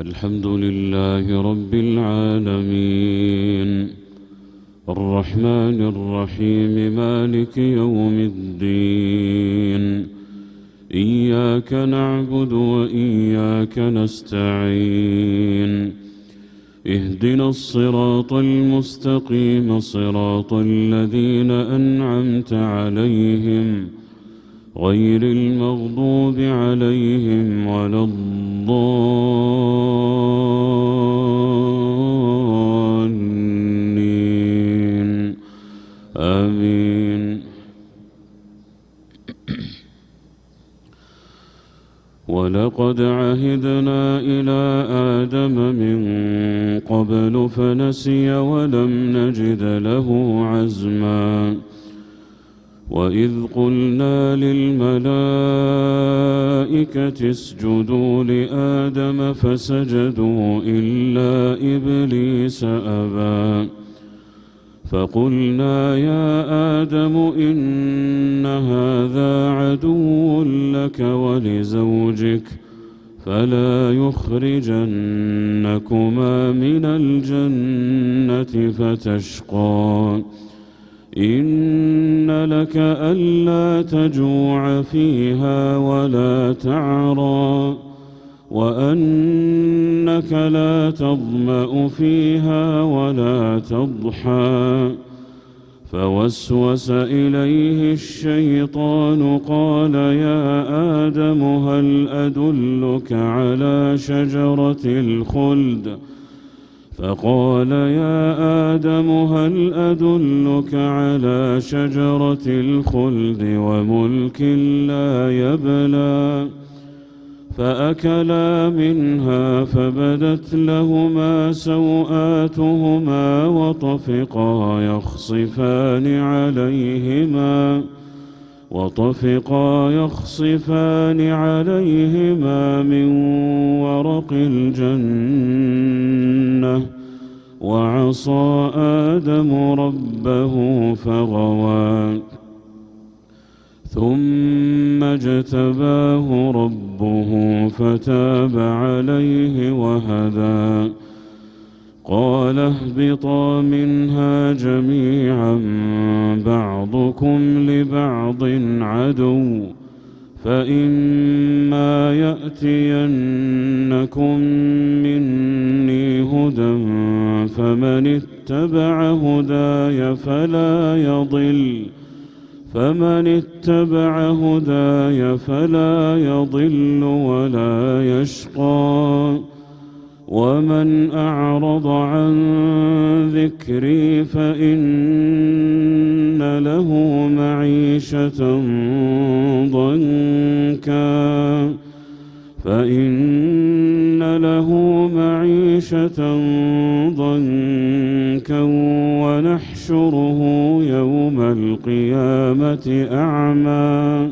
الحمد لله رب العالمين الرحمن الرحيم مالك يوم الدين إياك نعبد وإياك نستعين اهدنا الصراط المستقيم صراط الذين أنعمت عليهم غير المغضوب عليهم ولا الضالين آمين. ولقد عهدنا إلى آدم من قبل فنسي ولم نجد له عزما وإذ قلنا للملائكة اسجدوا لآدم فسجدوا إلا إبليس أبى فقلنا يا آدم إن هذا عدو لك ولزوجك فلا يخرجنكما من الجنة فتشقى إن لك ألا تجوع فيها ولا تعرى وأنك لا تظمأ فيها ولا تضحى فوسوس إليه الشيطان قال يا آدم هل أدلك على شجرة الخلد فقال يا آدم هل أدلك على شجرة الخلد وملك لا يبلى فأكلا منها فبدت لهما سوآتهما وطفقا يخصفان عليهما من ورق الجنة وعصى آدم ربه فغوى ثم اجتباه ربه فتاب عليه وهدى قال اهبطا منها جميعا بعضكم لبعض عدو فإما يأتينكم مني هدى فمن اتبع هداي فلا يضل ولا يشقى ومن أعرض عن ذكري فإن له معيشة ضنكا ونحشره يوم القيامة أعمى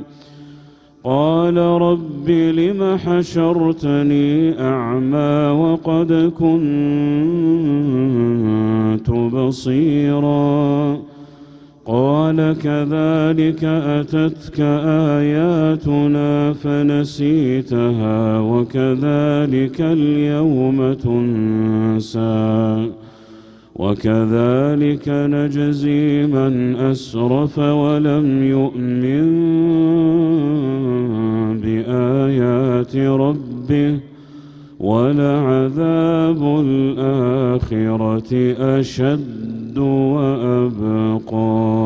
قال رب لم حشرتني أعمى وقد كنت بصيرا قال كذلك أتتك آياتنا فنسيتها وكذلك اليوم تنسى وكذلك نجزي من أسرف ولم يؤمن بآيات ربه ولعذاب الآخرة أشد وأبقى.